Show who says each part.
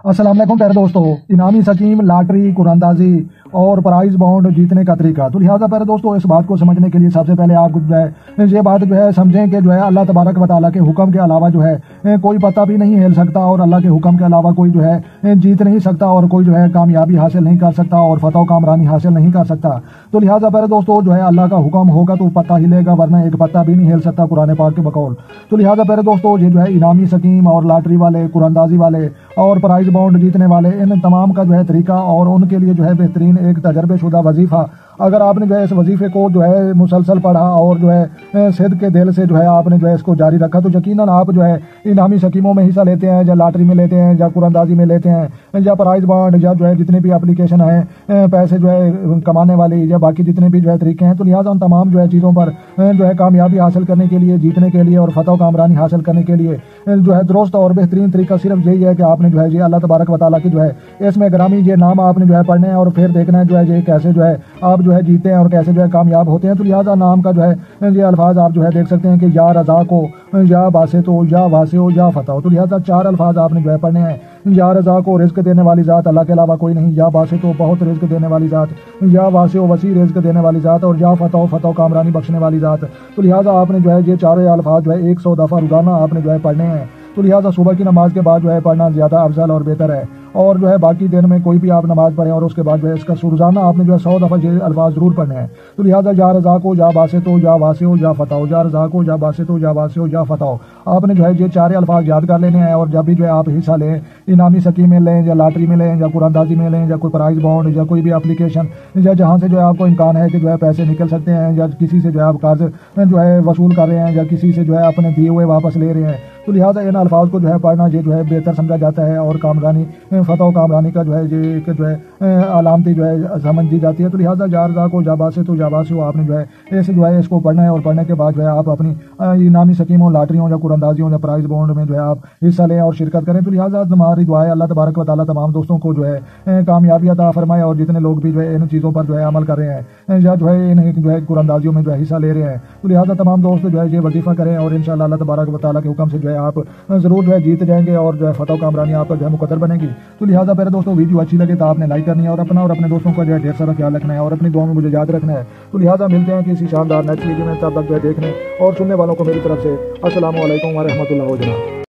Speaker 1: अस्सलाम वालेकुम प्यारे दोस्तों, इनामी स्कीम, लॉटरी, कुरानदाजी और प्राइज बॉन्ड जीतने का तरीका। तो लिहाजा प्यारे दोस्तों, इस बात को समझने के लिए सबसे पहले आप जो है ये बात जो है समझें कि जो है अल्लाह तबारक व तआला के हुक्म के अलावा जो है कोई पता भी नहीं हिल सकता और अल्लाह के हुक्म के अलावा कोई जो है जीत नहीं सकता और कोई जो है कामयाबी हासिल नहीं कर सकता और फतह कामरानी हासिल नहीं कर सकता। तो लिहाजा प्यारे दोस्तों, जो है अल्लाह का हुक्म होगा तो पत्ता हिलेगा, वरना एक पत्ता भी नहीं हिल सकता कुरान पाक के बकौल। तो लिहाजा प्यारे दोस्तों, ये जो है इनामी स्कीम और लॉटरी वाले, कुरानदाजी वाले और प्राइज बॉन्ड जीतने वाले, इन तमाम का जो है तरीका और उनके लिए जो है बेहतरीन एक तजर्बेशुदा वजीफा, अगर आपने जो है इस वजीफे को जो है मुसलसल पढ़ा और जो है सिद्क के दिल से जो है आपने जो है इसको जारी रखा, तो यकीनन आप जो है इनामी स्कीमों में हिस्सा लेते हैं, या लॉटरी में लेते हैं, या कुरानदाजी में लेते हैं, या प्राइज बॉन्ड, या जो है जितने भी एप्लीकेशन हैं पैसे जो है कमाने वाली, या बाकी जितने भी जो है तरीके हैं, तो लिहाजा उन तमाम जो है चीज़ों पर जो है कामयाबी हासिल करने के लिए, जीतने के लिए और फतह कामरानी हासिल करने के लिए जो है दुरुस्त और बेहतरीन तरीका सिर्फ यही है कि आपने जो है ये अल्लाह तबारक व तआला की जो है इसमें ग्रामी ये नाम आपने जो है पढ़ने हैं और फिर देखना है जो है ये कैसे जो है आप जो है जीते हैं और कैसे जो है कामयाब होते हैं। तो लिहाजा नाम का जो है ये अल्फाज आप जो है देख सकते हैं कि या रज़ा को, या बासितो, या वासिओ, या फतह। तो लिहाजा चार अल्फाज आपने जो है पढ़ने हैं। या रज़ा को, रिज़्क देने वाली ज़ात, अल्लाह के अलावा कोई नहीं। या बासितो, बहुत रिज़्क देने वाली ज़ात। या वासिओ, वसी रिज़्क देने वाली ज़ात। और या फतह, फतह कामरानी बख्शने वाली ज़ात। तो लिहाजा आपने जो है ये चारों अल्फाज जो है 100 दफ़ा रोज़ाना आपने जो है पढ़ने हैं। तो लिहाजा सुबह की नमाज के बाद जो है पढ़ना ज़्यादा अफजल और बेहतर है, और जो है बाकी दिन में कोई भी आप नमाज पढ़ें और उसके बाद जो है इसका रोज़ाना आपने जो है 100 दफ़ा ये अल्फाज ज़रूर पढ़ने हैं। तो लिहाजा या रज़ा को, या बासितो, या वासिओ, या फतह। या रज़ा को, या बासितो, या वासिओ, या फतह। आपने जो है ये चार अल्फाज याद कर लेने हैं, और जब भी जो है आप हिस्सा लें, इनामी स्कीम में लें, या लॉटरी में लें, या कुरानदाजी में लें, या कोई प्राइज बॉन्ड, या कोई भी एप्लीकेशन, या जहाँ से जो है आपको इम्कान है कि जो है पैसे निकल सकते हैं, या किसी से जो है आप कर्ज जो है वसूल कर रहे हैं, या किसी से जो है अपने दिए हुए वापस ले रहे हैं, तो लिहाजा इन अल्फाज को जो है पढ़ना ये जो है बेहतर समझा जाता है और कामरानी, फतह कामरानी का जो है ये एक जो है अलामती जो है समझी जाती है। तो लिहाजा या रज़ा को, या बासितो, या वासिओ आपने जो है ऐसे जो है इसको पढ़ना है, और पढ़ने के बाद जो है आप अपनी इनामी स्कीमों, लॉटरियों, या कुरानदाजियों, या प्राइज बॉन्ड में जो है आप हिस्सा लें और शिरकत करें। तो लिहाजा हमारी दुआ है अल्लाह तबारक व तआला तमाम दोस्तों को जो है कामयाबी अता फरमाए, और जितने लोग भी जो है इन चीज़ों पर जो है अमल कर रहे हैं, या जो है इन जो है कुरानदाजियों में जो है हिस्सा ले रहे हैं, तो लिहाजा तमाम दोस्त जो है ये वजीफा करें, और इंशाअल्लाह अल्लाह तबारक व तआला के हुक्म से जो है आप जरूर जो है जीत जाएंगे, और जो है फतह कामरानी आपका जो है मुकद्दर बनेगी। तो लिहाजा मेरे दोस्तों, वीडियो अच्छी लगे तो आपने लाइक करनी है, और अपना और अपने दोस्तों का जो है ढेर सारा ख्याल रखना है, और अपनी दुआ में मुझे याद रखना है। तो लिहाजा मिलते हैं किसी शानदार नेक्स्ट वीडियो में, तब तक जो है देखने और सुनने वालों को मेरी तरफ से अस्सलाम वालेकुम व रहमतुल्लाहि व बरकातहू।